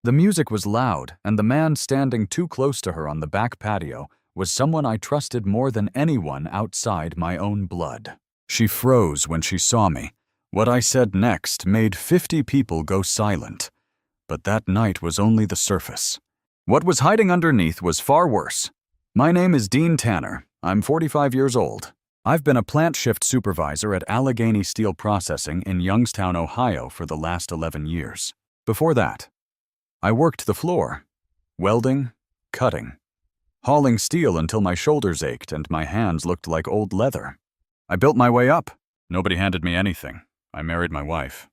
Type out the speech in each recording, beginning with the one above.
The music was loud, and the man standing too close to her on the back patio was someone I trusted more than anyone outside my own blood. She froze when she saw me. What I said next made 50 people go silent. But that night was only the surface. What was hiding underneath was far worse. My name is Dean Tanner. I'm 45 years old. I've been a plant shift supervisor at Allegheny Steel Processing in Youngstown, Ohio for the last 11 years. Before that, I worked the floor, welding, cutting, hauling steel until my shoulders ached and my hands looked like old leather. I built my way up. Nobody handed me anything. I married my wife,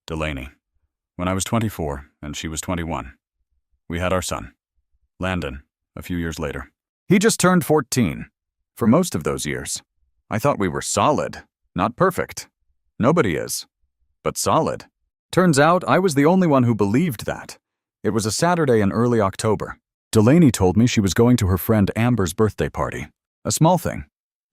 Delaney, when I was 24 and she was 21. We had our son, Landon, a few years later. He just turned 14. For most of those years, I thought we were solid, not perfect. Nobody is, but solid. Turns out I was the only one who believed that. It was a Saturday in early October. Delaney told me she was going to her friend Amber's birthday party. A small thing.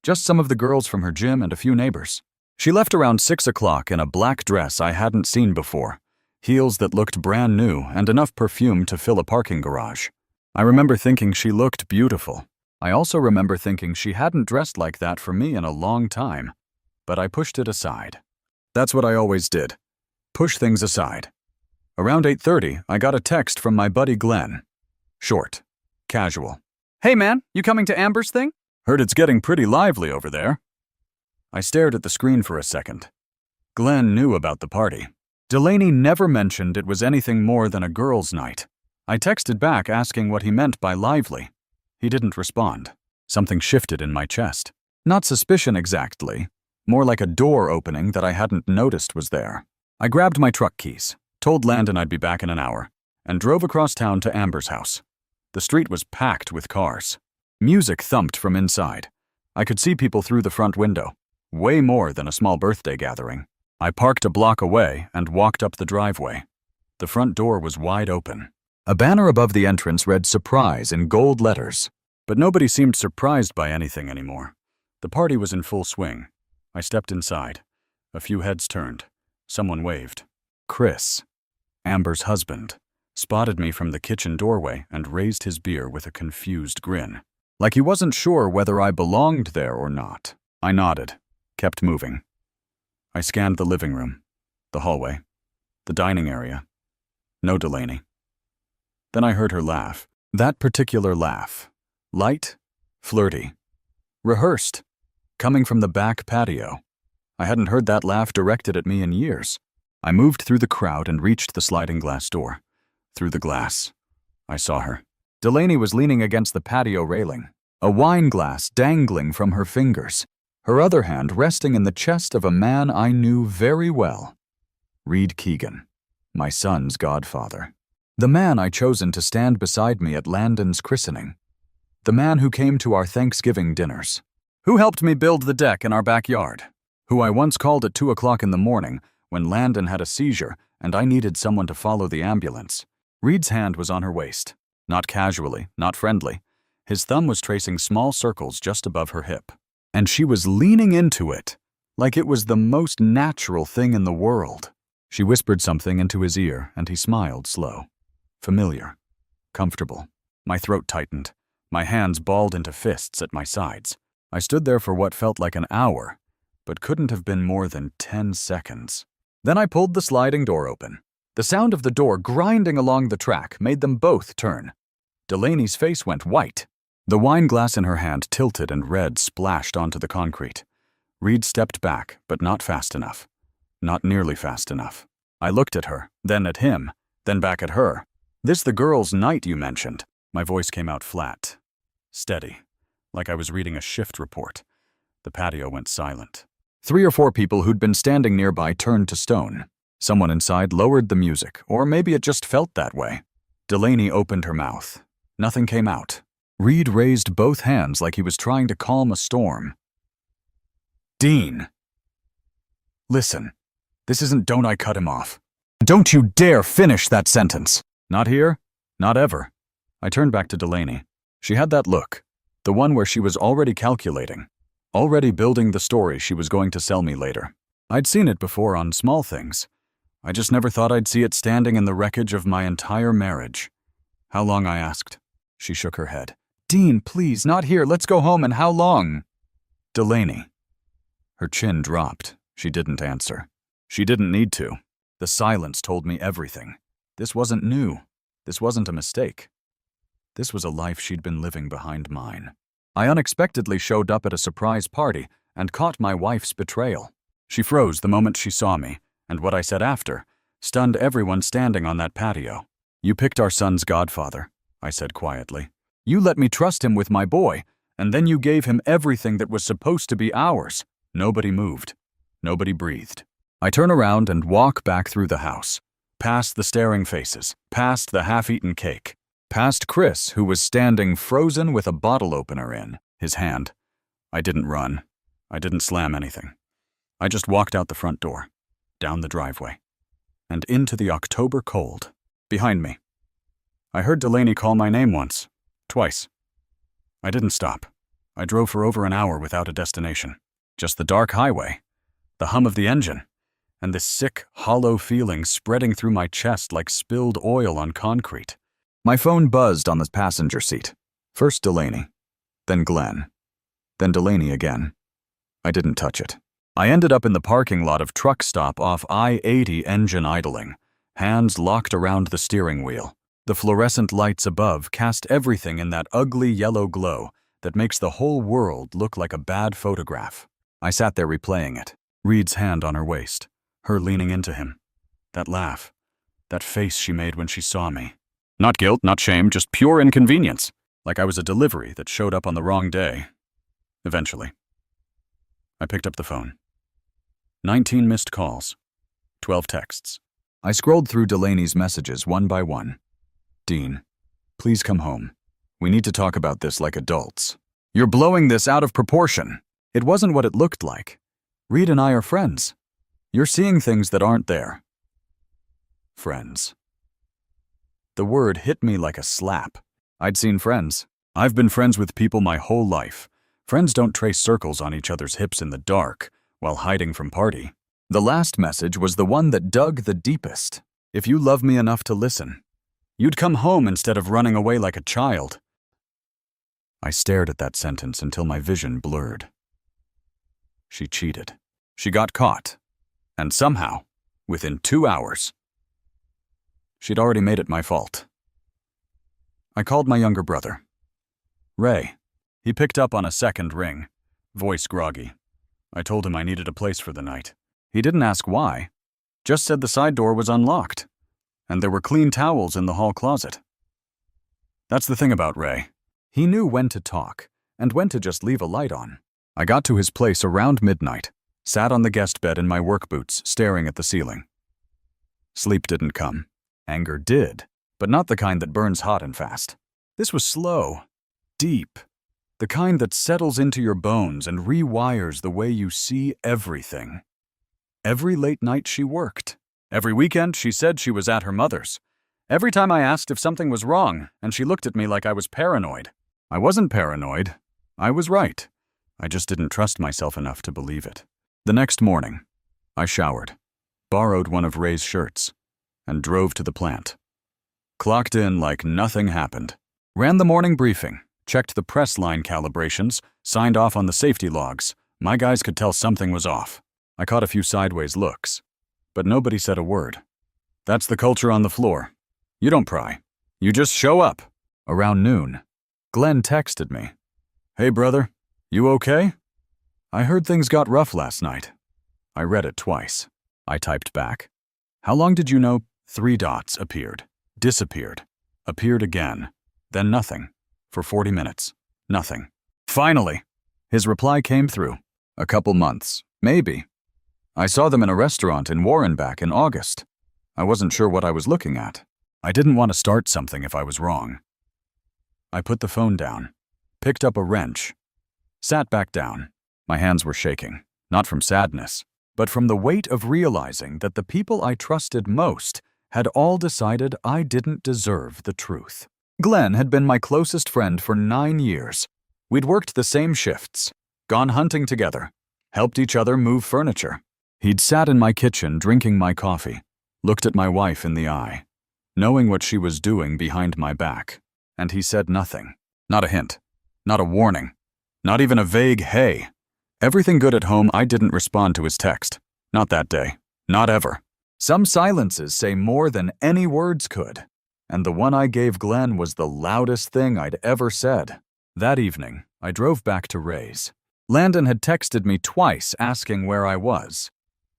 Just some of the girls from her gym and a few neighbors. She left around 6 o'clock in a black dress I hadn't seen before, heels that looked brand new and enough perfume to fill a parking garage. I remember thinking she looked beautiful. I also remember thinking she hadn't dressed like that for me in a long time, but I pushed it aside. That's what I always did. Push things aside. Around 8:30, I got a text from my buddy Glenn. Short. Casual. "Hey man, you coming to Amber's thing? Heard it's getting pretty lively over there." I stared at the screen for a second. Glenn knew about the party. Delaney never mentioned it was anything more than a girls' night. I texted back asking what he meant by lively. He didn't respond. Something shifted in my chest. Not suspicion exactly, more like a door opening that I hadn't noticed was there. I grabbed my truck keys, told Landon I'd be back in an hour, and drove across town to Amber's house. The street was packed with cars. Music thumped from inside. I could see people through the front window, way more than a small birthday gathering. I parked a block away and walked up the driveway. The front door was wide open. A banner above the entrance read "Surprise" in gold letters, but nobody seemed surprised by anything anymore. The party was in full swing. I stepped inside. A few heads turned. Someone waved. Chris, Amber's husband, spotted me from the kitchen doorway and raised his beer with a confused grin, like he wasn't sure whether I belonged there or not. I nodded, kept moving. I scanned the living room, the hallway, the dining area. No Delaney. Then I heard her laugh. That particular laugh. Light, flirty, rehearsed, coming from the back patio. I hadn't heard that laugh directed at me in years. I moved through the crowd and reached the sliding glass door. Through the glass, I saw her. Delaney was leaning against the patio railing, a wine glass dangling from her fingers, her other hand resting in the chest of a man I knew very well. Reed Keegan, my son's godfather. The man I'd chosen to stand beside me at Landon's christening. The man who came to our Thanksgiving dinners. Who helped me build the deck in our backyard. Who I once called at 2 o'clock in the morning when Landon had a seizure and I needed someone to follow the ambulance. Reed's hand was on her waist. Not casually, not friendly. His thumb was tracing small circles just above her hip. And she was leaning into it, like it was the most natural thing in the world. She whispered something into his ear and he smiled slow. Familiar. Comfortable. My throat tightened. My hands balled into fists at my sides. I stood there for what felt like an hour, but couldn't have been more than 10 seconds. Then I pulled the sliding door open. The sound of the door grinding along the track made them both turn. Delaney's face went white. The wine glass in her hand tilted and red splashed onto the concrete. Reed stepped back, but not fast enough. Not nearly fast enough. I looked at her, then at him, then back at her. "This the girls' night you mentioned." My voice came out flat, steady, like I was reading a shift report. The patio went silent. 3 or 4 people who'd been standing nearby turned to stone. Someone inside lowered the music, or maybe it just felt that way. Delaney opened her mouth. Nothing came out. Reed raised both hands like he was trying to calm a storm. "Dean. Listen, this isn't don't I cut him off. Don't you dare finish that sentence. Not here, not ever." I turned back to Delaney. She had that look, the one where she was already calculating, already building the story she was going to sell me later. I'd seen it before on small things, I just never thought I'd see it standing in the wreckage of my entire marriage. How long, I asked. She shook her head. Dean, please, not here. Let's go home. And how long? Delaney. Her chin dropped. She didn't answer. She didn't need to. The silence told me everything. This wasn't new. This wasn't a mistake. This was a life she'd been living behind mine. I unexpectedly showed up at a surprise party and caught my wife's betrayal. She froze the moment she saw me, and what I said after stunned everyone standing on that patio. You picked our son's godfather, I said quietly. You let me trust him with my boy, and then you gave him everything that was supposed to be ours. Nobody moved. Nobody breathed. I turn around and walk back through the house, past the staring faces, past the half-eaten cake, past Chris, who was standing frozen with a bottle opener in his hand. I didn't run. I didn't slam anything. I just walked out the front door, down the driveway, and into the October cold. Behind me. I heard Delaney call my name once. Twice. I didn't stop. I drove for over an hour without a destination. Just the dark highway, the hum of the engine, and this sick, hollow feeling spreading through my chest like spilled oil on concrete. My phone buzzed on the passenger seat. First Delaney, then Glenn, then Delaney again. I didn't touch it. I ended up in the parking lot of truck stop off I-80, engine idling, hands locked around the steering wheel. The fluorescent lights above cast everything in that ugly yellow glow that makes the whole world look like a bad photograph. I sat there replaying it, Reed's hand on her waist, her leaning into him. That laugh, that face she made when she saw me. Not guilt, not shame, just pure inconvenience, like I was a delivery that showed up on the wrong day. Eventually. I picked up the phone. 19 missed calls, 12 texts. I scrolled through Delaney's messages one by one. Dean, please come home. We need to talk about this like adults. You're blowing this out of proportion. It wasn't what it looked like. Reed and I are friends. You're seeing things that aren't there. Friends. The word hit me like a slap. I'd seen friends. I've been friends with people my whole life. Friends don't trace circles on each other's hips in the dark while hiding from party. The last message was the one that dug the deepest. If you love me enough to listen, you'd come home instead of running away like a child. I stared at that sentence until my vision blurred. She cheated. She got caught. And somehow, within 2 hours, she'd already made it my fault. I called my younger brother, Ray. He picked up on a second ring, voice groggy. I told him I needed a place for the night. He didn't ask why, just said the side door was unlocked, and there were clean towels in the hall closet. That's the thing about Ray. He knew when to talk, and when to just leave a light on. I got to his place around midnight, sat on the guest bed in my work boots, staring at the ceiling. Sleep didn't come. Anger did, but not the kind that burns hot and fast. This was slow, deep, the kind that settles into your bones and rewires the way you see everything. Every late night she worked. Every weekend she said she was at her mother's. Every time I asked if something was wrong, and she looked at me like I was paranoid. I wasn't paranoid. I was right. I just didn't trust myself enough to believe it. The next morning, I showered, borrowed one of Ray's shirts, and drove to the plant. Clocked in like nothing happened. Ran the morning briefing, checked the press line calibrations, signed off on the safety logs. My guys could tell something was off. I caught a few sideways looks, but nobody said a word. That's the culture on the floor. You don't pry. You just show up. Around noon, Glenn texted me. Hey brother, you okay? I heard things got rough last night. I read it twice. I typed back. How long did you know? 3 dots appeared, disappeared, appeared again, then nothing. For 40 minutes. Nothing. Finally, his reply came through. A couple months, maybe. I saw them in a restaurant in Warrenbach in August. I wasn't sure what I was looking at. I didn't want to start something if I was wrong. I put the phone down, picked up a wrench, sat back down. My hands were shaking, not from sadness, but from the weight of realizing that the people I trusted most had all decided I didn't deserve the truth. Glenn had been my closest friend for 9 years. We'd worked the same shifts, gone hunting together, helped each other move furniture. He'd sat in my kitchen drinking my coffee, looked at my wife in the eye, knowing what she was doing behind my back, and he said nothing. Not a hint. Not a warning. Not even a vague hey. Everything good at home. I didn't respond to his text. Not that day. Not ever. Some silences say more than any words could, and the one I gave Glenn was the loudest thing I'd ever said. That evening, I drove back to Ray's. Landon had texted me twice asking where I was.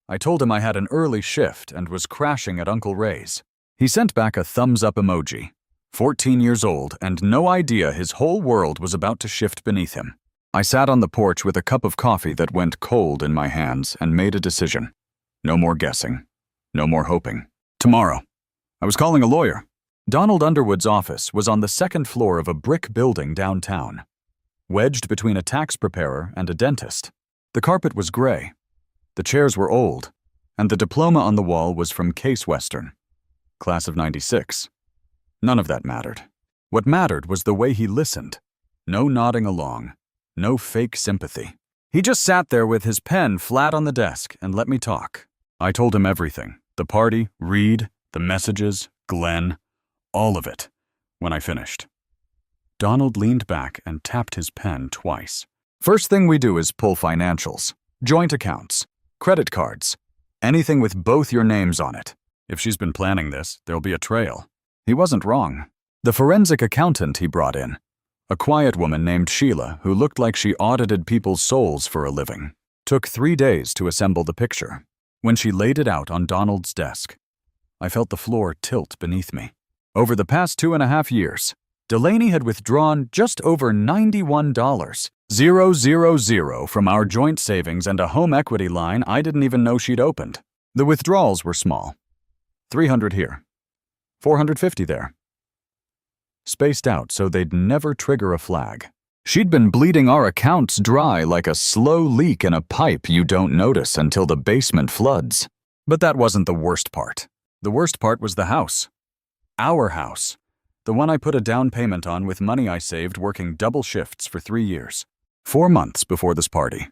I told him I had an early shift and was crashing at Uncle Ray's. He sent back a thumbs-up emoji. 14 years old and no idea his whole world was about to shift beneath him. I sat on the porch with a cup of coffee that went cold in my hands and made a decision. No more guessing. No more hoping. Tomorrow. I was calling a lawyer. Donald Underwood's office was on the second floor of a brick building downtown, wedged between a tax preparer and a dentist. The carpet was gray. The chairs were old, and the diploma on the wall was from Case Western, class of '96. None of that mattered. What mattered was the way he listened. No nodding along. No fake sympathy. He just sat there with his pen flat on the desk and let me talk. I told him everything. The party, Reed, the messages, Glenn, all of it, when I finished. Donald leaned back and tapped his pen twice. First thing we do is pull financials, joint accounts, credit cards, anything with both your names on it. If she's been planning this, there'll be a trail. He wasn't wrong. The forensic accountant he brought in, a quiet woman named Sheila who looked like she audited people's souls for a living, took 3 days to assemble the picture. When she laid it out on Donald's desk, I felt the floor tilt beneath me. Over the past 2.5 years, Delaney had withdrawn just over $91,000 from our joint savings and a home equity line I didn't even know she'd opened. The withdrawals were small. $300 here, $450 there. Spaced out so they'd never trigger a flag. She'd been bleeding our accounts dry like a slow leak in a pipe you don't notice until the basement floods. But that wasn't the worst part. The worst part was the house. Our house. The one I put a down payment on with money I saved working double shifts for 3 years. 4 months before this party,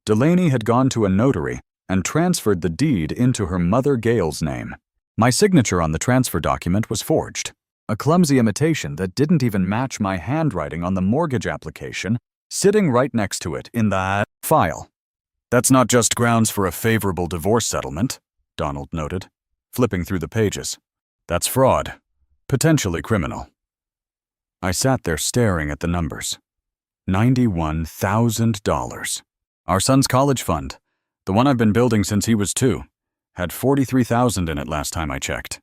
Delaney had gone to a notary and transferred the deed into her mother Gail's name. My signature on the transfer document was forged. A clumsy imitation that didn't even match my handwriting on the mortgage application, sitting right next to it in the file. That's not just grounds for a favorable divorce settlement, Donald noted, flipping through the pages. That's fraud, potentially criminal. I sat there staring at the numbers. $91,000. Our son's college fund, the one I've been building since he was 2, had $43,000 in it last time I checked.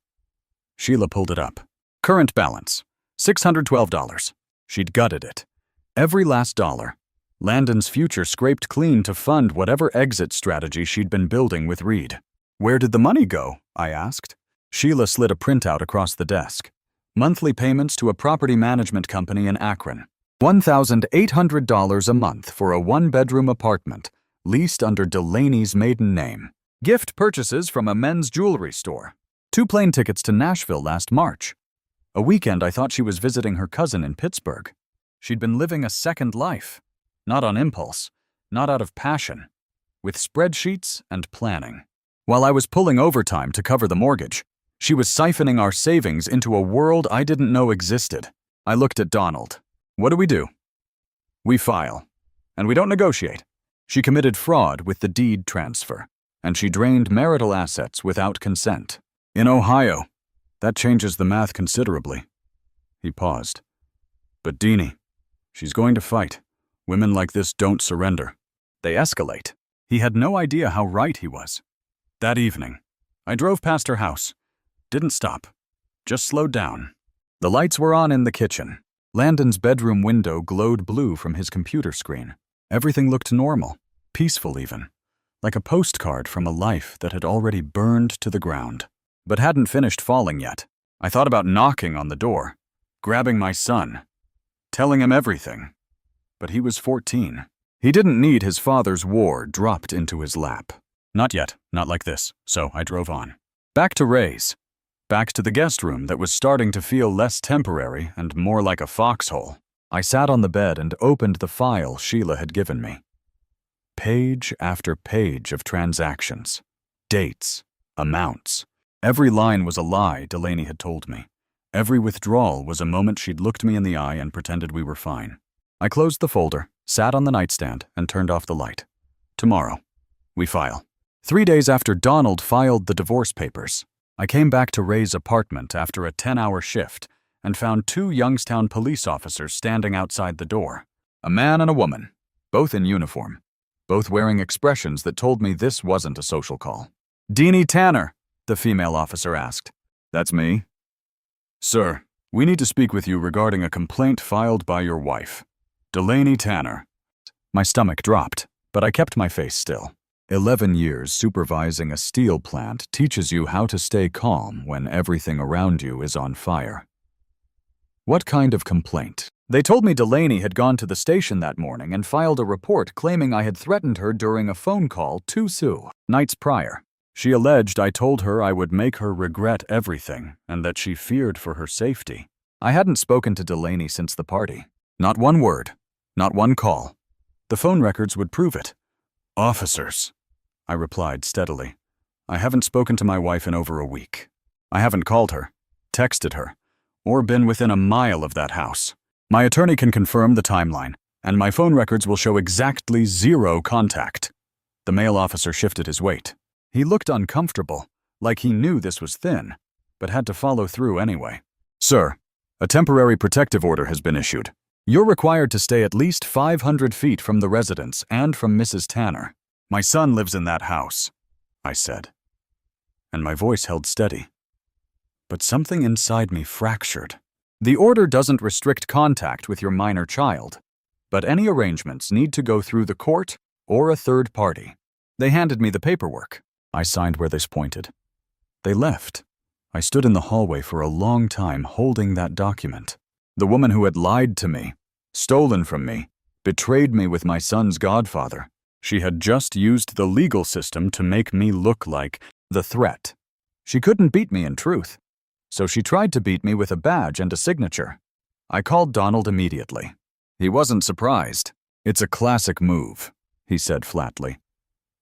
Sheila pulled it up. Current balance, $612. She'd gutted it. Every last dollar. Landon's future scraped clean to fund whatever exit strategy she'd been building with Reed. Where did the money go? I asked. Sheila slid a printout across the desk. Monthly payments to a property management company in Akron. $1,800 a month for a 1-bedroom apartment, leased under Delaney's maiden name. Gift purchases from a men's jewelry store. 2 plane tickets to Nashville last March. A weekend I thought she was visiting her cousin in Pittsburgh. She'd been living a second life. Not on impulse, not out of passion. With spreadsheets and planning. While I was pulling overtime to cover the mortgage, she was siphoning our savings into a world I didn't know existed. I looked at Donald. What do? We file. And we don't negotiate. She committed fraud with the deed transfer, and she drained marital assets without consent. In Ohio, that changes the math considerably. He paused. But Deanie, she's going to fight. Women like this don't surrender. They escalate. He had no idea how right he was. That evening, I drove past her house. Didn't stop. Just slowed down. The lights were on in the kitchen. Landon's bedroom window glowed blue from his computer screen. Everything looked normal, peaceful even, like a postcard from a life that had already burned to the ground, but hadn't finished falling yet. I thought about knocking on the door, grabbing my son, telling him everything. But he was 14. He didn't need his father's war dropped into his lap. Not yet, not like this, so I drove on. Back to Ray's. Back to the guest room that was starting to feel less temporary and more like a foxhole. I sat on the bed and opened the file Sheila had given me. Page after page of transactions, dates, amounts. Every line was a lie, Delaney had told me. Every withdrawal was a moment she'd looked me in the eye and pretended we were fine. I closed the folder, sat on the nightstand, and turned off the light. Tomorrow, we file. 3 days after Donald filed the divorce papers, I came back to Ray's apartment after a 10-hour shift and found 2 Youngstown police officers standing outside the door. A man and a woman, both in uniform, both wearing expressions that told me this wasn't a social call. "Deanie Tanner," the female officer asked. "That's me." "Sir, we need to speak with you regarding a complaint filed by your wife, Delaney Tanner." My stomach dropped, but I kept my face still. 11 years supervising a steel plant teaches you how to stay calm when everything around you is on fire. "What kind of complaint?" They told me Delaney had gone to the station that morning and filed a report claiming I had threatened her during a phone call to Sue nights prior. She alleged I told her I would make her regret everything and that she feared for her safety. I hadn't spoken to Delaney since the party. Not one word, not one call. The phone records would prove it. "Officers," I replied steadily. "I haven't spoken to my wife in over a week. I haven't called her, texted her, or been within a mile of that house. My attorney can confirm the timeline, and my phone records will show exactly 0 contact." The male officer shifted his weight. He looked uncomfortable, like he knew this was thin, but had to follow through anyway. "Sir, a temporary protective order has been issued. You're required to stay at least 500 feet from the residence and from Mrs. Tanner. My son lives in that house," I said, and my voice held steady. But something inside me fractured. The order doesn't restrict contact with your minor child, but any arrangements need to go through the court or a third party. They handed me the paperwork. I signed where they pointed. They left. I stood in the hallway for a long time holding that document. The woman who had lied to me, stolen from me, betrayed me with my son's godfather. She had just used the legal system to make me look like the threat. She couldn't beat me in truth, so she tried to beat me with a badge and a signature. I called Donald immediately. He wasn't surprised. "It's a classic move," he said flatly.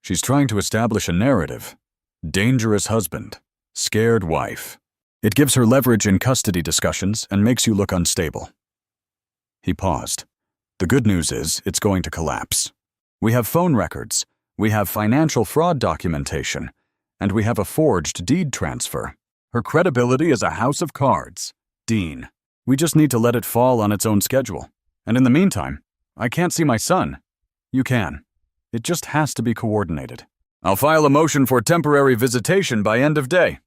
"She's trying to establish a narrative. Dangerous husband, scared wife. It gives her leverage in custody discussions and makes you look unstable." He paused. "The good news is it's going to collapse. We have phone records, we have financial fraud documentation, and we have a forged deed transfer. Her credibility is a house of cards. Dean, we just need to let it fall on its own schedule. And in the meantime, I can't see my son. You can. It just has to be coordinated. I'll file a motion for temporary visitation by end of day."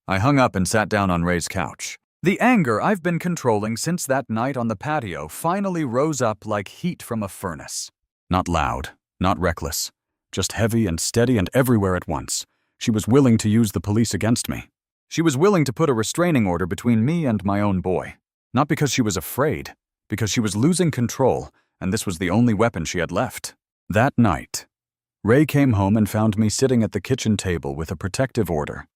I hung up and sat down on Ray's couch. The anger I've been controlling since that night on the patio finally rose up like heat from a furnace. Not loud, not reckless, just heavy and steady and everywhere at once. She was willing to use the police against me. She was willing to put a restraining order between me and my own boy. Not because she was afraid, because she was losing control, and this was the only weapon she had left. That night, Ray came home and found me sitting at the kitchen table with a protective order,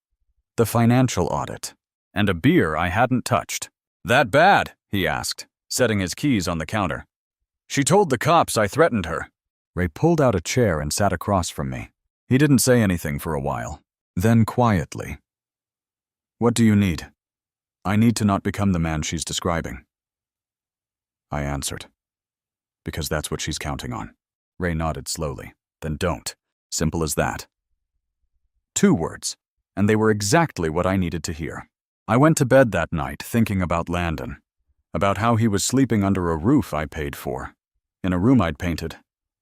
the financial audit, and a beer I hadn't touched. "That bad?" he asked, setting his keys on the counter. "She told the cops I threatened her." Ray pulled out a chair and sat across from me. He didn't say anything for a while. Then quietly, "What do you need?" "I need to not become the man she's describing," I answered. "Because that's what she's counting on." Ray nodded slowly. "Then don't. Simple as that." 2 words, and they were exactly what I needed to hear. I went to bed that night thinking about Landon, about how he was sleeping under a roof I paid for, in a room I'd painted,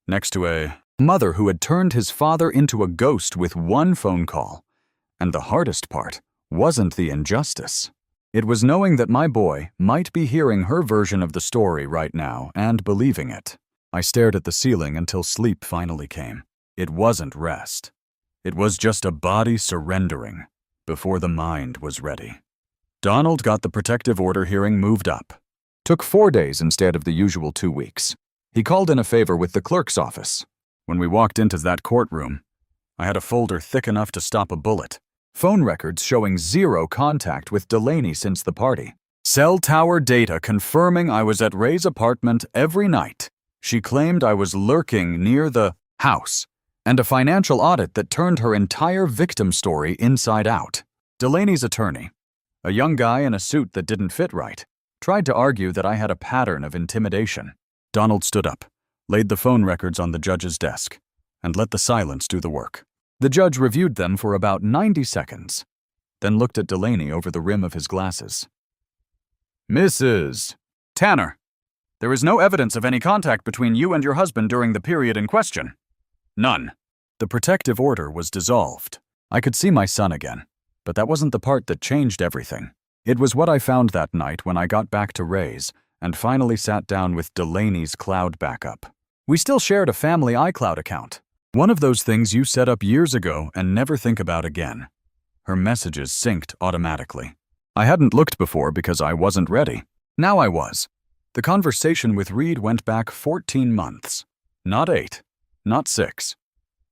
next to a mother who had turned his father into a ghost with 1 phone call. And the hardest part wasn't the injustice. It was knowing that my boy might be hearing her version of the story right now and believing it. I stared at the ceiling until sleep finally came. It wasn't rest. It was just a body surrendering before the mind was ready. Donald got the protective order hearing moved up. Took 4 days instead of the usual 2 weeks. He called in a favor with the clerk's office. When we walked into that courtroom, I had a folder thick enough to stop a bullet. Phone records showing 0 contact with Delaney since the party. Cell tower data confirming I was at Ray's apartment every night. She claimed I was lurking near the house, and a financial audit that turned her entire victim story inside out. Delaney's attorney, a young guy in a suit that didn't fit right, tried to argue that I had a pattern of intimidation. Donald stood up, laid the phone records on the judge's desk, and let the silence do the work. The judge reviewed them for about 90 seconds, then looked at Delaney over the rim of his glasses. Mrs. Tanner, there is no evidence of any contact between you and your husband during the period in question. None. The protective order was dissolved. I could see my son again, but that wasn't the part that changed everything. It was what I found that night when I got back to Ray's and finally sat down with Delaney's cloud backup. We still shared a family iCloud account, one of those things you set up years ago and never think about again. Her messages synced automatically. I hadn't looked before because I wasn't ready. Now I was. The conversation with Reed went back 14 months. Not 8, not 6.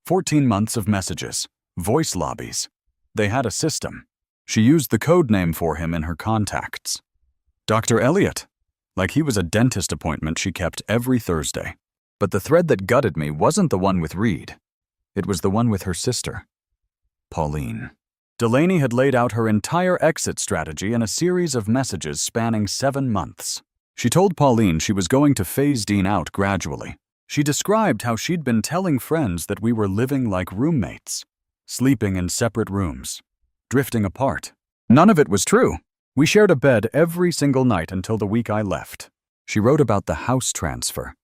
14 months of messages, voice lobbies. They had a system. She used the code name for him in her contacts. Dr. Elliot, like he was a dentist appointment she kept every Thursday. But the thread that gutted me wasn't the one with Reed. It was the one with her sister, Pauline. Delaney had laid out her entire exit strategy in a series of messages spanning 7 months. She told Pauline she was going to phase Dean out gradually. She described how she'd been telling friends that we were living like roommates, sleeping in separate rooms, drifting apart. None of it was true. We shared a bed every single night until the week I left. She wrote about the house transfer,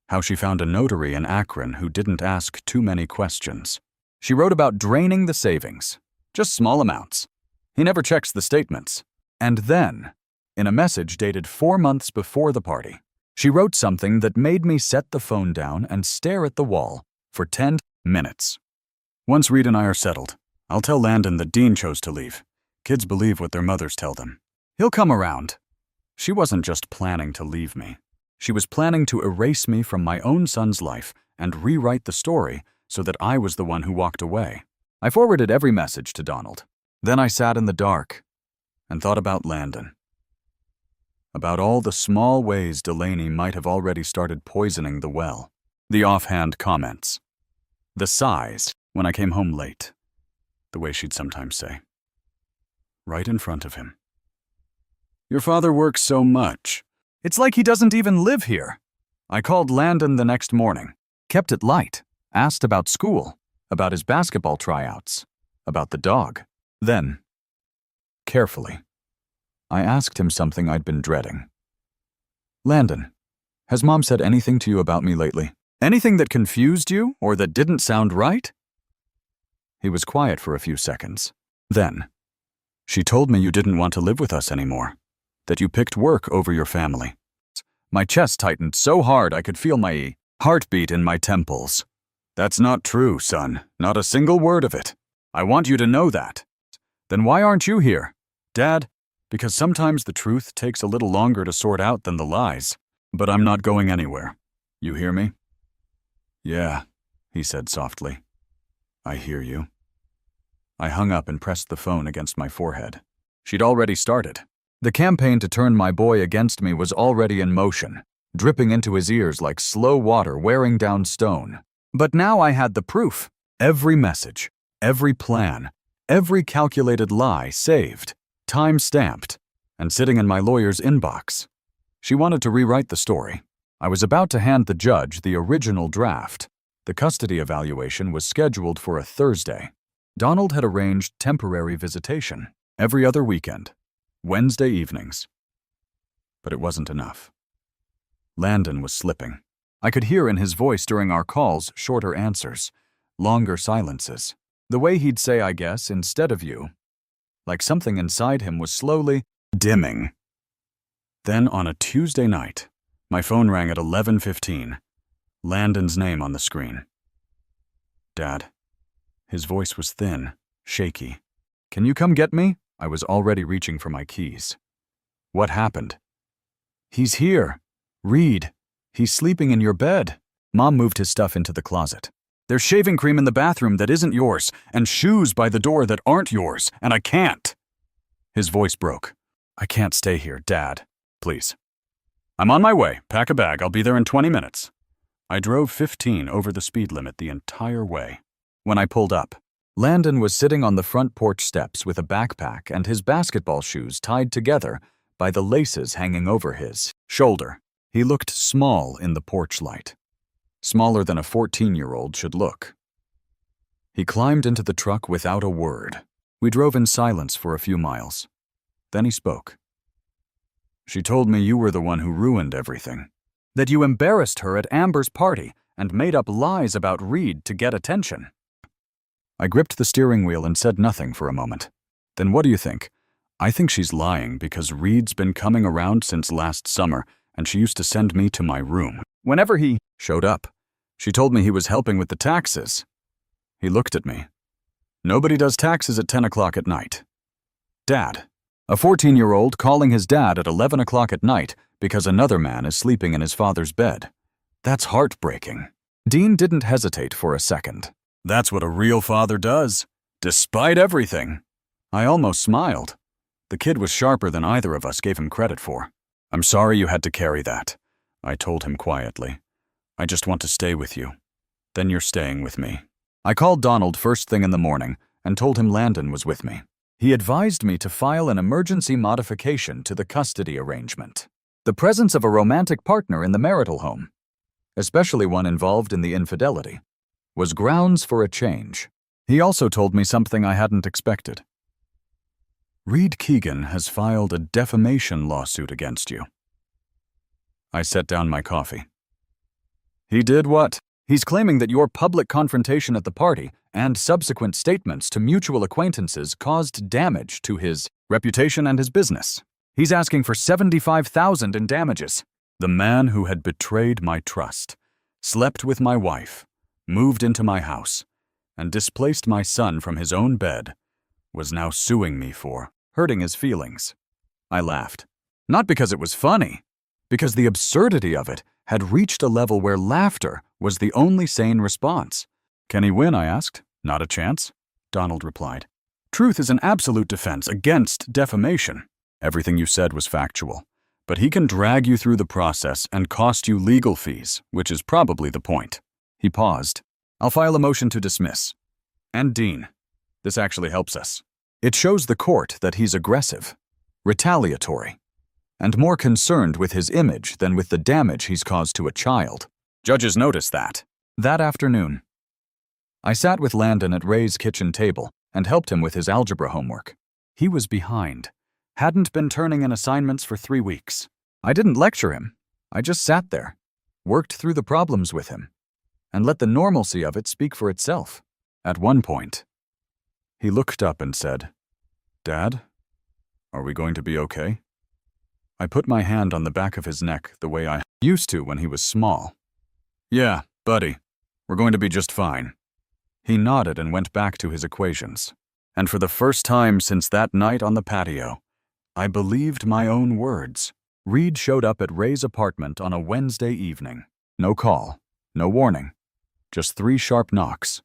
how she found a notary in Akron who didn't ask too many questions. She wrote about draining the savings, just small amounts. He never checks the statements. And then, in a message dated 4 months before the party, she wrote something that made me set the phone down and stare at the wall for 10 minutes. Once Reed and I are settled, I'll tell Landon that Dean chose to leave. Kids believe what their mothers tell them. He'll come around. She wasn't just planning to leave me. She was planning to erase me from my own son's life and rewrite the story so that I was the one who walked away. I forwarded every message to Donald. Then I sat in the dark and thought about Landon. About all the small ways Delaney might have already started poisoning the well. The offhand comments. The sighs when I came home late. The way she'd sometimes say. Right in front of him. Your father works so much. It's like he doesn't even live here. I called Landon the next morning, kept it light, asked about school, about his basketball tryouts, about the dog. Then, carefully, I asked him something I'd been dreading. Landon, has Mom said anything to you about me lately? Anything that confused you or that didn't sound right? He was quiet for a few seconds. Then, she told me you didn't want to live with us anymore, that you picked work over your family. My chest tightened so hard I could feel my heartbeat in my temples. That's not true, son. Not a single word of it. I want you to know that. Then why aren't you here? Dad, because sometimes the truth takes a little longer to sort out than the lies. But I'm not going anywhere. You hear me? Yeah, he said softly. I hear you. I hung up and pressed the phone against my forehead. She'd already started. The campaign to turn my boy against me was already in motion, dripping into his ears like slow water wearing down stone. But now I had the proof. Every message, every plan, every calculated lie saved, time-stamped, and sitting in my lawyer's inbox. She wanted to rewrite the story. I was about to hand the judge the original draft. The custody evaluation was scheduled for a Thursday. Donald had arranged temporary visitation every other weekend, Wednesday evenings. But it wasn't enough. Landon was slipping. I could hear in his voice during our calls shorter answers, longer silences. The way he'd say, I guess, instead of you. Like something inside him was slowly dimming. Then on a Tuesday night, my phone rang at 11:15. Landon's name on the screen. Dad. His voice was thin, shaky. Can you come get me? I was already reaching for my keys. What happened? He's here. Reed. He's sleeping in your bed. Mom moved his stuff into the closet. There's shaving cream in the bathroom that isn't yours, and shoes by the door that aren't yours, and I can't. His voice broke. I can't stay here, Dad. Please. I'm on my way. Pack a bag. I'll be there in 20 minutes. I drove 15 over the speed limit the entire way. When I pulled up, Landon was sitting on the front porch steps with a backpack and his basketball shoes tied together by the laces hanging over his shoulder. He looked small in the porch light, smaller than a 14-year-old should look. He climbed into the truck without a word. We drove in silence for a few miles. Then he spoke. "She told me you were the one who ruined everything. That you embarrassed her at Amber's party and made up lies about Reed to get attention." I gripped the steering wheel and said nothing for a moment. "Then what do you think? I think she's lying because Reed's been coming around since last summer and she used to send me to my room. Whenever he showed up, she told me he was helping with the taxes." He looked at me. "Nobody does taxes at 10 o'clock at night." Dad. A 14-year-old calling his dad at 11 o'clock at night because another man is sleeping in his father's bed. That's heartbreaking. Dean didn't hesitate for a second. "That's what a real father does, despite everything." I almost smiled. The kid was sharper than either of us gave him credit for. "I'm sorry you had to carry that," I told him quietly. "I just want to stay with you. Then you're staying with me." I called Donald first thing in the morning and told him Landon was with me. He advised me to file an emergency modification to the custody arrangement. The presence of a romantic partner in the marital home, especially one involved in the infidelity, was grounds for a change. He also told me something I hadn't expected. "Reed Keegan has filed a defamation lawsuit against you." I set down my coffee. "He did what?" "He's claiming that your public confrontation at the party and subsequent statements to mutual acquaintances caused damage to his reputation and his business. He's asking for $75,000 in damages." The man who had betrayed my trust, slept with my wife, moved into my house, and displaced my son from his own bed, was now suing me for hurting his feelings. I laughed. Not because it was funny, because the absurdity of it had reached a level where laughter was the only sane response. "Can he win?" I asked. "Not a chance," Donald replied. "Truth is an absolute defense against defamation. Everything you said was factual, but he can drag you through the process and cost you legal fees, which is probably the point." He paused. "I'll file a motion to dismiss. And Dean, this actually helps us. It shows the court that he's aggressive, retaliatory, and more concerned with his image than with the damage he's caused to a child. Judges notice that." That afternoon, I sat with Landon at Ray's kitchen table and helped him with his algebra homework. He was behind, hadn't been turning in assignments for 3 weeks. I didn't lecture him. I just sat there, worked through the problems with him, and let the normalcy of it speak for itself. At one point, he looked up and said, "Dad, are we going to be okay?" I put my hand on the back of his neck the way I used to when he was small. "Yeah, buddy, we're going to be just fine." He nodded and went back to his equations. And for the first time since that night on the patio, I believed my own words. Reed showed up at Ray's apartment on a Wednesday evening. No call, no warning, just 3 sharp knocks,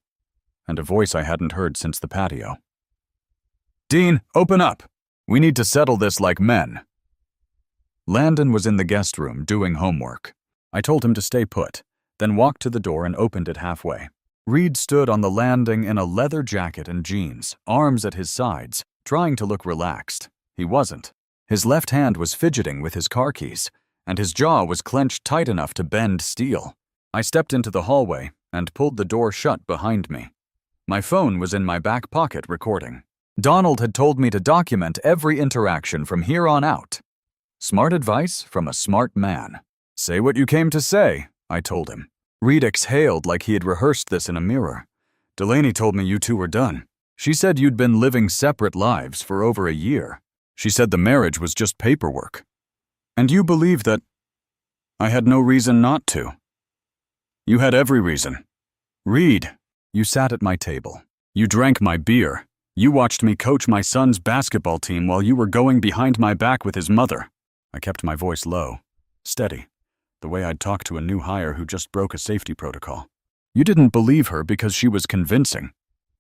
and a voice I hadn't heard since the patio. "Dean, open up! We need to settle this like men." Landon was in the guest room doing homework. I told him to stay put, then walked to the door and opened it halfway. Reed stood on the landing in a leather jacket and jeans, arms at his sides, trying to look relaxed. He wasn't. His left hand was fidgeting with his car keys, and his jaw was clenched tight enough to bend steel. I stepped into the hallway and pulled the door shut behind me. My phone was in my back pocket recording. Donald had told me to document every interaction from here on out. Smart advice from a smart man. "Say what you came to say," I told him. Reed exhaled like he had rehearsed this in a mirror. "Delaney told me you two were done. She said you'd been living separate lives for over a year. She said the marriage was just paperwork. And you believe that I had no reason not to. You had every reason. Reed, you sat at my table. You drank my beer. You watched me coach my son's basketball team while you were going behind my back with his mother." I kept my voice low, steady, the way I'd talk to a new hire who just broke a safety protocol. "You didn't believe her because she was convincing.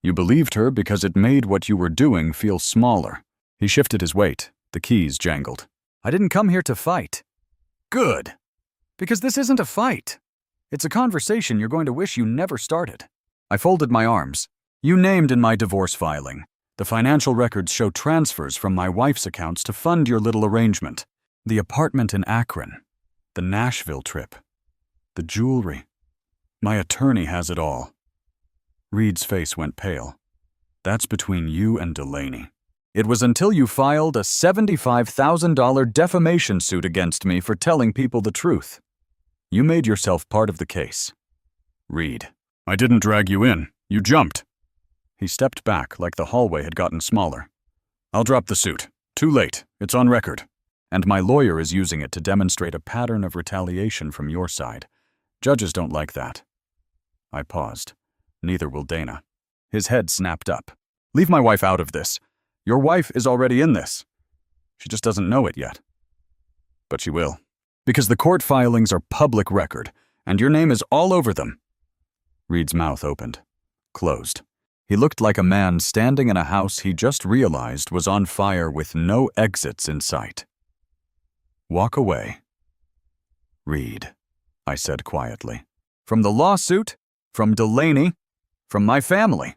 You believed her because it made what you were doing feel smaller." He shifted his weight. The keys jangled. "I didn't come here to fight." "Good. Because this isn't a fight. It's a conversation you're going to wish you never started." I folded my arms. You named in my divorce filing. The financial records show transfers from my wife's accounts to fund your little arrangement. The apartment in Akron. The Nashville trip. The jewelry. My attorney has it all. Reed's face went pale. That's between you and Delaney. It was until you filed a $75,000 defamation suit against me for telling people the truth. You made yourself part of the case. Reed. I didn't drag you in. You jumped. He stepped back like the hallway had gotten smaller. I'll drop the suit. Too late. It's on record. And my lawyer is using it to demonstrate a pattern of retaliation from your side. Judges don't like that. I paused. Neither will Dana. His head snapped up. Leave my wife out of this. Your wife is already in this. She just doesn't know it yet. But she will. Because the court filings are public record, and your name is all over them. Reed's mouth opened. Closed. He looked like a man standing in a house he just realized was on fire with no exits in sight. Walk away. Reed, I said quietly. From the lawsuit, from Delaney, from my family.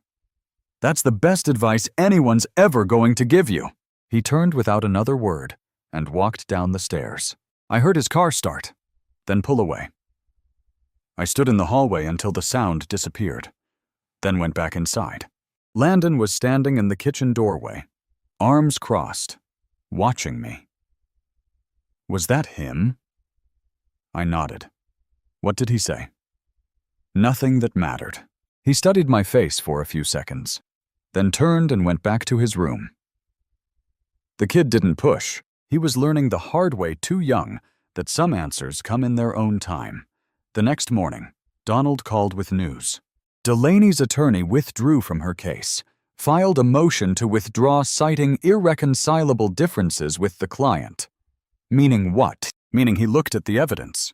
That's the best advice anyone's ever going to give you. He turned without another word and walked down the stairs. I heard his car start, then pull away. I stood in the hallway until the sound disappeared, then went back inside. Landon was standing in the kitchen doorway, arms crossed, watching me. Was that him? I nodded. What did he say? Nothing that mattered. He studied my face for a few seconds, then turned and went back to his room. The kid didn't push. He was learning the hard way too young that some answers come in their own time. The next morning, Donald called with news. Delaney's attorney withdrew from her case, filed a motion to withdraw citing irreconcilable differences with the client. Meaning what? Meaning he looked at the evidence.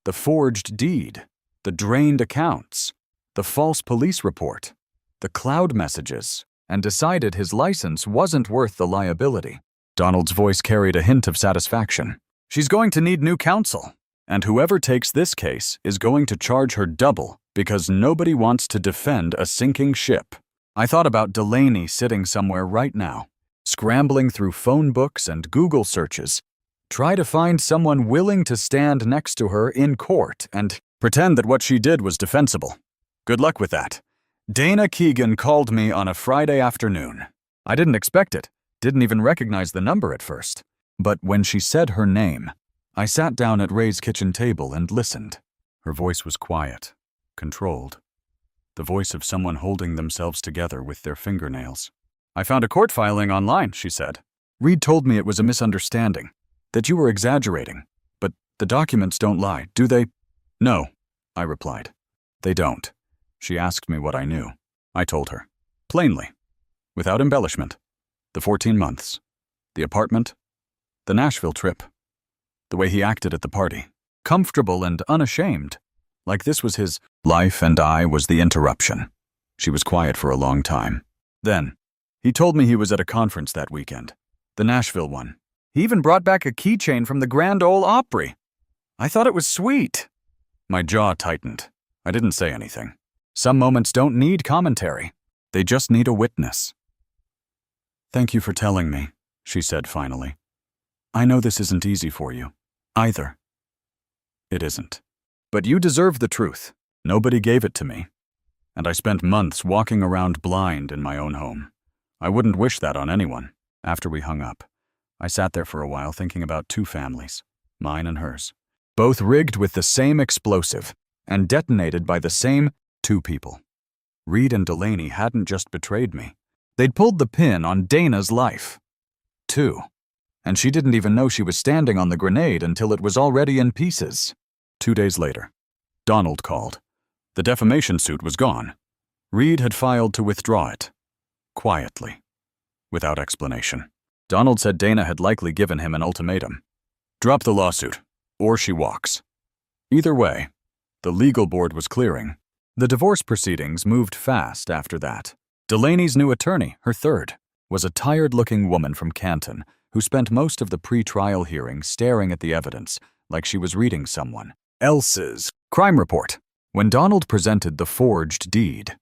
The forged deed, the drained accounts, the false police report, the cloud messages, and decided his license wasn't worth the liability. Donald's voice carried a hint of satisfaction. She's going to need new counsel, and whoever takes this case is going to charge her double because nobody wants to defend a sinking ship. I thought about Delaney sitting somewhere right now, scrambling through phone books and Google searches, try to find someone willing to stand next to her in court and pretend that what she did was defensible. Good luck with that. Dana Keegan called me on a Friday afternoon. I didn't expect it, didn't even recognize the number at first. But when she said her name, I sat down at Ray's kitchen table and listened. Her voice was quiet, controlled. The voice of someone holding themselves together with their fingernails. I found a court filing online, she said. Reed told me it was a misunderstanding, that you were exaggerating. But the documents don't lie, do they? No, I replied. They don't. She asked me what I knew. I told her. Plainly. Without embellishment. The 14 months. The apartment. The Nashville trip. The way he acted at the party. Comfortable and unashamed. Like this was his life and I was the interruption. She was quiet for a long time. Then, he told me he was at a conference that weekend. The Nashville one. He even brought back a keychain from the Grand Ole Opry. I thought it was sweet. My jaw tightened. I didn't say anything. Some moments don't need commentary. They just need a witness. Thank you for telling me, she said finally. I know this isn't easy for you. Either. It isn't. But you deserve the truth. Nobody gave it to me. And I spent months walking around blind in my own home. I wouldn't wish that on anyone. After we hung up, I sat there for a while thinking about two families, mine and hers, both rigged with the same explosive and detonated by the same two people. Reed and Delaney hadn't just betrayed me. They'd pulled the pin on Dana's life. Two. And she didn't even know she was standing on the grenade until it was already in pieces. 2 days later, Donald called. The defamation suit was gone. Reed had filed to withdraw it. Quietly. Without explanation. Donald said Dana had likely given him an ultimatum. Drop the lawsuit, or she walks. Either way, the legal board was clearing. The divorce proceedings moved fast after that. Delaney's new attorney, her third, was a tired-looking woman from Canton who spent most of the pre-trial hearing staring at the evidence like she was reading someone else's crime report. When Donald presented the forged deed,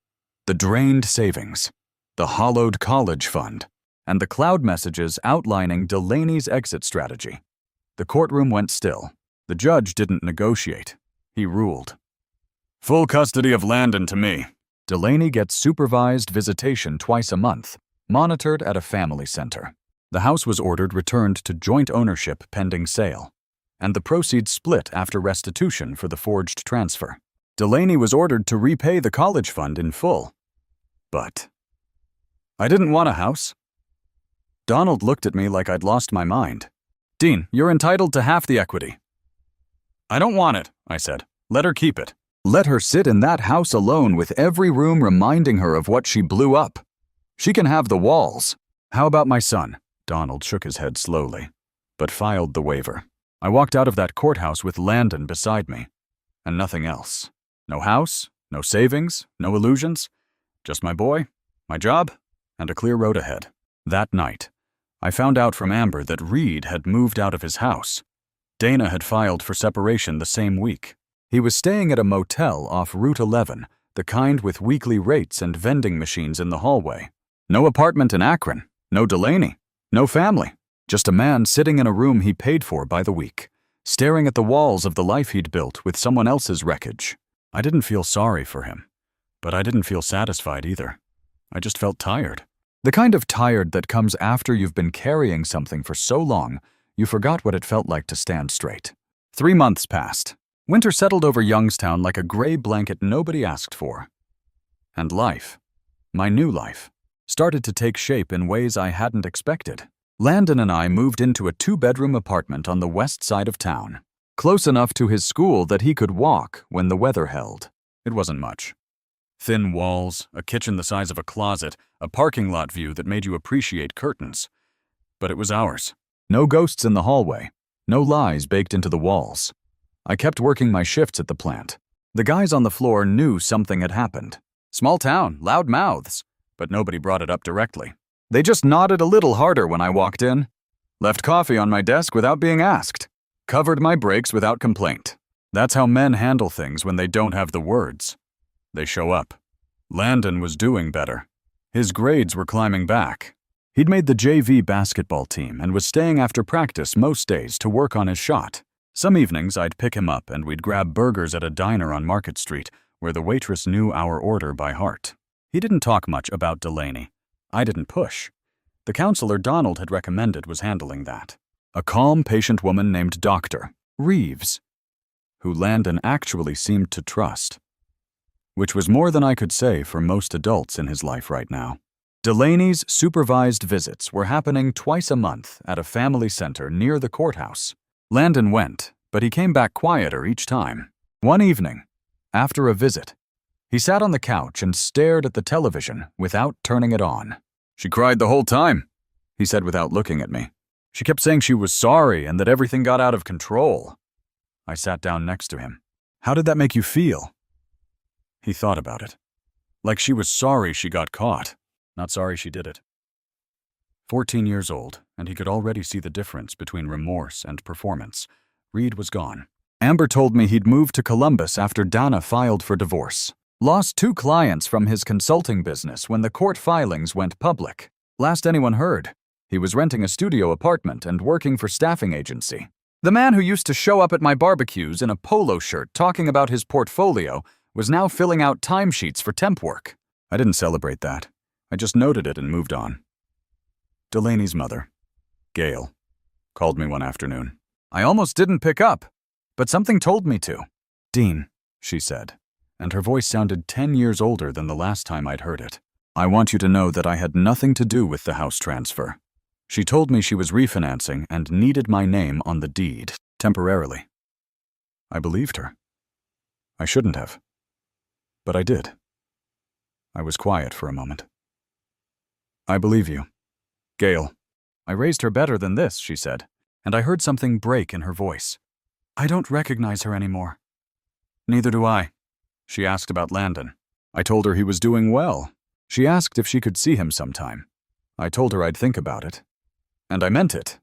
The drained savings, the hollowed college fund, and the cloud messages outlining Delaney's exit strategy. The courtroom went still. The judge didn't negotiate. He ruled. Full custody of Landon to me. Delaney gets supervised visitation twice a month, monitored at a family center. The house was ordered returned to joint ownership pending sale, and the proceeds split after restitution for the forged transfer. Delaney was ordered to repay the college fund in full. But I didn't want a house. Donald looked at me like I'd lost my mind. Dean, you're entitled to half the equity. I don't want it, I said. Let her keep it. Let her sit in that house alone with every room reminding her of what she blew up. She can have the walls. How about my son? Donald shook his head slowly, but filed the waiver. I walked out of that courthouse with Landon beside me, and nothing else. No house, no savings, no illusions. Just my boy, my job, and a clear road ahead. That night, I found out from Amber that Reed had moved out of his house. Dana had filed for separation the same week. He was staying at a motel off Route 11, the kind with weekly rates and vending machines in the hallway. No apartment in Akron, no Delaney, no family. Just a man sitting in a room he paid for by the week, staring at the walls of the life he'd built with someone else's wreckage. I didn't feel sorry for him, but I didn't feel satisfied either. I just felt tired. The kind of tired that comes after you've been carrying something for so long, you forgot what it felt like to stand straight. 3 months passed. Winter settled over Youngstown like a gray blanket nobody asked for. And life, my new life, started to take shape in ways I hadn't expected. Landon and I moved into a 2-bedroom apartment on the west side of town, close enough to his school that he could walk when the weather held. It wasn't much. Thin walls, a kitchen the size of a closet, a parking lot view that made you appreciate curtains. But it was ours. No ghosts in the hallway, no lies baked into the walls. I kept working my shifts at the plant. The guys on the floor knew something had happened. Small town, loud mouths, but nobody brought it up directly. They just nodded a little harder when I walked in. Left coffee on my desk without being asked. Covered my breaks without complaint. That's how men handle things when they don't have the words. They show up. Landon was doing better. His grades were climbing back. He'd made the JV basketball team and was staying after practice most days to work on his shot. Some evenings I'd pick him up and we'd grab burgers at a diner on Market Street where the waitress knew our order by heart. He didn't talk much about Delaney. I didn't push. The counselor Donald had recommended was handling that. A calm, patient woman named Dr. Reeves, who Landon actually seemed to trust. Which was more than I could say for most adults in his life right now. Delaney's supervised visits were happening twice a month at a family center near the courthouse. Landon went, but he came back quieter each time. One evening, after a visit, he sat on the couch and stared at the television without turning it on. She cried the whole time, he said without looking at me. She kept saying she was sorry and that everything got out of control. I sat down next to him. How did that make you feel? He thought about it. Like she was sorry she got caught, not sorry she did it. 14 years old, and he could already see the difference between remorse and performance. Reed was gone. Amber told me he'd moved to Columbus after Dana filed for divorce. Lost 2 clients from his consulting business when the court filings went public. Last anyone heard, he was renting a studio apartment and working for staffing agency. The man who used to show up at my barbecues in a polo shirt talking about his portfolio was now filling out timesheets for temp work. I didn't celebrate that. I just noted it and moved on. Delaney's mother, Gail, called me one afternoon. I almost didn't pick up, but something told me to. Dean, she said, and her voice sounded 10 years older than the last time I'd heard it. I want you to know that I had nothing to do with the house transfer. She told me she was refinancing and needed my name on the deed, temporarily. I believed her. I shouldn't have. But I did. I was quiet for a moment. I believe you. Gail. I raised her better than this, she said, and I heard something break in her voice. I don't recognize her anymore. Neither do I. She asked about Landon. I told her he was doing well. She asked if she could see him sometime. I told her I'd think about it. And I meant it.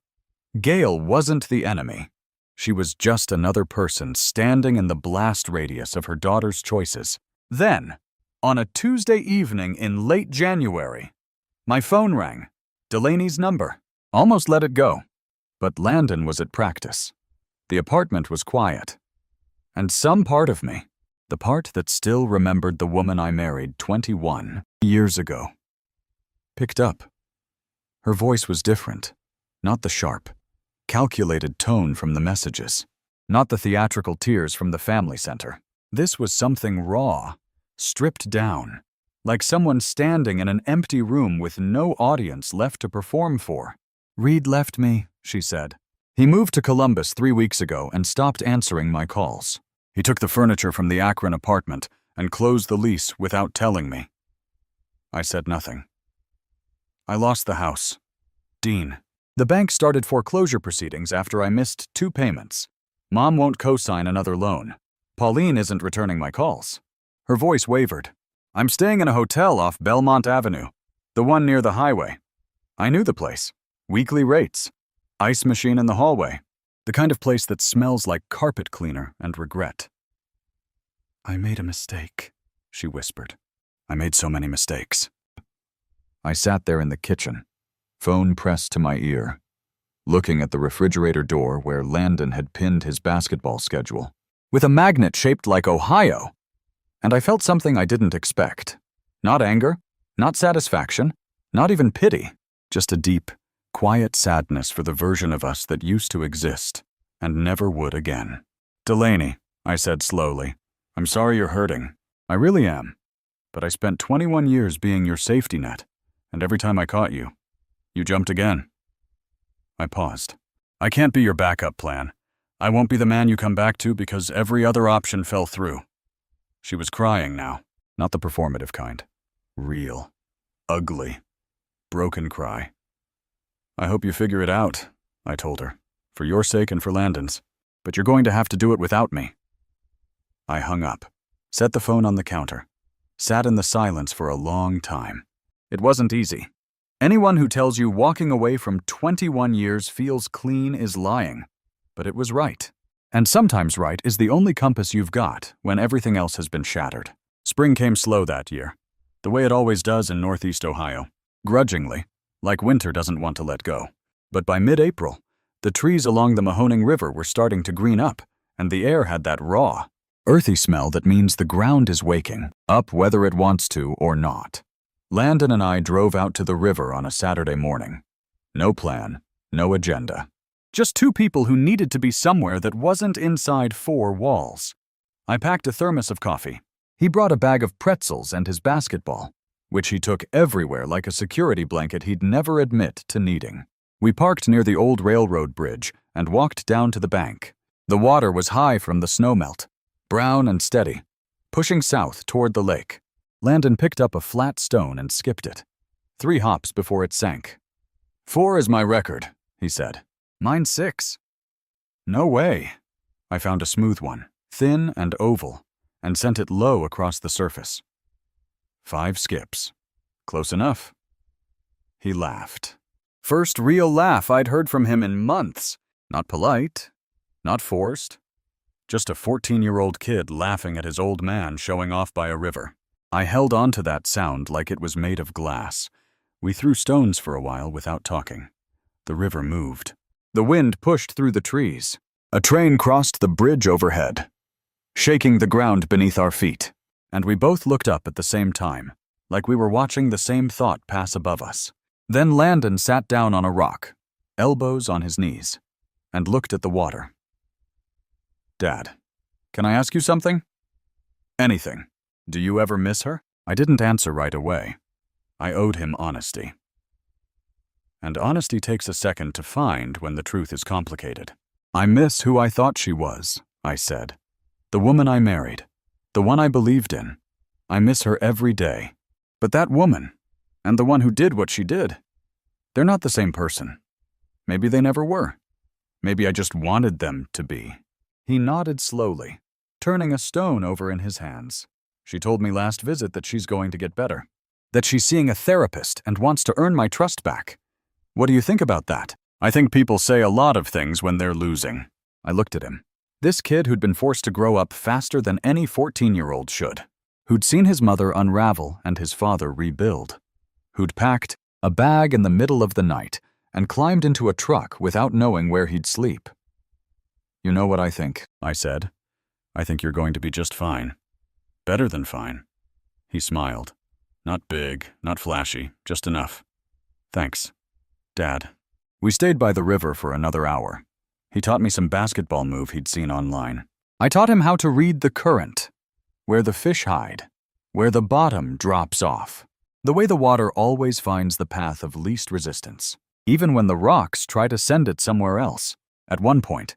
Gail wasn't the enemy. She was just another person standing in the blast radius of her daughter's choices. Then, On a Tuesday evening in late January, my phone rang. Delaney's number. Almost let it go. But Landon was at practice. The apartment was quiet. And some part of me, the part that still remembered the woman I married 21 years ago, picked up. Her voice was different, not the sharp, calculated tone from the messages, not the theatrical tears from the family center. This was something raw, stripped down, like someone standing in an empty room with no audience left to perform for. "Reed left me," she said. "He moved to Columbus 3 weeks ago and stopped answering my calls. He took the furniture from the Akron apartment and closed the lease without telling me." I said nothing. I lost the house. Dean. The bank started foreclosure proceedings after I missed 2 payments. Mom won't co-sign another loan. Pauline isn't returning my calls. Her voice wavered. "I'm staying in a hotel off Belmont Avenue, the one near the highway." I knew the place. Weekly rates. Ice machine in the hallway. The kind of place that smells like carpet cleaner and regret. "I made a mistake," she whispered. I made so many mistakes. I sat there in the kitchen, phone pressed to my ear, looking at the refrigerator door where Landon had pinned his basketball schedule, with a magnet shaped like Ohio. And I felt something I didn't expect. Not anger, not satisfaction, not even pity, just a deep, quiet sadness for the version of us that used to exist and never would again. "Delaney," I said slowly, "I'm sorry you're hurting. I really am. But I spent 21 years being your safety net, and every time I caught you, you jumped again." I paused. "I can't be your backup plan. I won't be the man you come back to because every other option fell through." She was crying now, not the performative kind. Real, ugly, broken cry. "I hope you figure it out," I told her, "for your sake and for Landon's. But you're going to have to do it without me." I hung up, set the phone on the counter, sat in the silence for a long time. It wasn't easy. Anyone who tells you walking away from 21 years feels clean is lying. But it was right. And sometimes right is the only compass you've got when everything else has been shattered. Spring came slow that year, the way it always does in Northeast Ohio, grudgingly, like winter doesn't want to let go. But by mid-April, the trees along the Mahoning River were starting to green up, and the air had that raw, earthy smell that means the ground is waking up whether it wants to or not. Landon and I drove out to the river on a Saturday morning. No plan, no agenda. Just 2 people who needed to be somewhere that wasn't inside 4 walls. I packed a thermos of coffee. He brought a bag of pretzels and his basketball, which he took everywhere like a security blanket he'd never admit to needing. We parked near the old railroad bridge and walked down to the bank. The water was high from the snowmelt, brown and steady, pushing south toward the lake. Landon picked up a flat stone and skipped it, 3 hops before it sank. "4 is my record," he said. "Mine's 6. "No way." I found a smooth one, thin and oval, and sent it low across the surface. 5 skips. Close enough. He laughed. First real laugh I'd heard from him in months. Not polite, not forced. Just a 14-year-old kid laughing at his old man showing off by a river. I held on to that sound like it was made of glass. We threw stones for a while without talking. The river moved. The wind pushed through the trees. A train crossed the bridge overhead, shaking the ground beneath our feet, and we both looked up at the same time, like we were watching the same thought pass above us. Then Landon sat down on a rock, elbows on his knees, and looked at the water. "Dad, can I ask you something?" "Anything. Do you ever miss her?" I didn't answer right away. I owed him honesty. And honesty takes a second to find when the truth is complicated. "I miss who I thought she was," I said. "The woman I married. The one I believed in. I miss her every day. But that woman, and the one who did what she did, they're not the same person. Maybe they never were. Maybe I just wanted them to be." He nodded slowly, turning a stone over in his hands. "She told me last visit that she's going to get better. That she's seeing a therapist and wants to earn my trust back. What do you think about that?" "I think people say a lot of things when they're losing." I looked at him. This kid who'd been forced to grow up faster than any 14-year-old should. who'd seen his mother unravel and his father rebuild, who'd packed a bag in the middle of the night and climbed into a truck without knowing where he'd sleep. "You know what I think," I said. "I think you're going to be just fine. Better than fine." He smiled. "Not big, not flashy, just enough. Thanks, Dad." We stayed by the river for another hour. He taught me some basketball move he'd seen online. I taught him how to read the current, where the fish hide, where the bottom drops off, the way the water always finds the path of least resistance, even when the rocks try to send it somewhere else. At one point,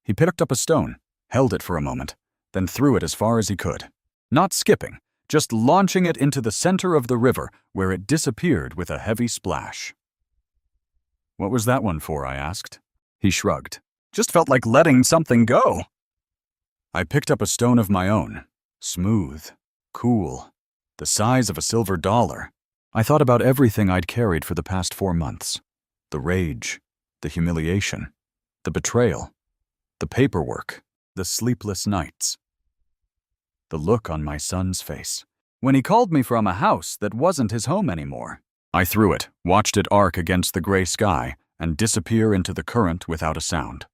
he picked up a stone, held it for a moment, then threw it as far as he could. Not skipping, just launching it into the center of the river, where it disappeared with a heavy splash. "What was that one for?" I asked. He shrugged. "Just felt like letting something go." I picked up a stone of my own, smooth, cool, the size of a silver dollar. I thought about everything I'd carried for the past 4 months. The rage, the humiliation, the betrayal, the paperwork, the sleepless nights. The look on my son's face when he called me from a house that wasn't his home anymore. I threw it, watched it arc against the gray sky, and disappear into the current without a sound.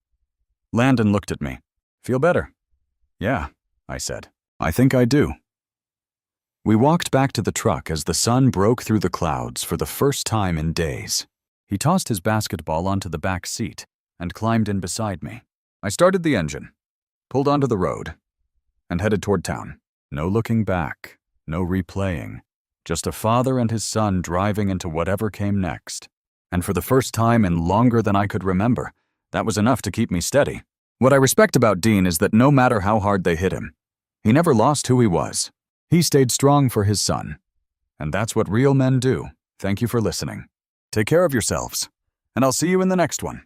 Landon looked at me. "Feel better?" "Yeah," I said. "I think I do." We walked back to the truck as the sun broke through the clouds for the first time in days. He tossed his basketball onto the back seat and climbed in beside me. I started the engine, pulled onto the road, and headed toward town. No looking back, no replaying, just a father and his son driving into whatever came next. And for the first time in longer than I could remember, that was enough to keep me steady. What I respect about Dean is that no matter how hard they hit him, he never lost who he was. He stayed strong for his son. And that's what real men do. Thank you for listening. Take care of yourselves, and I'll see you in the next one.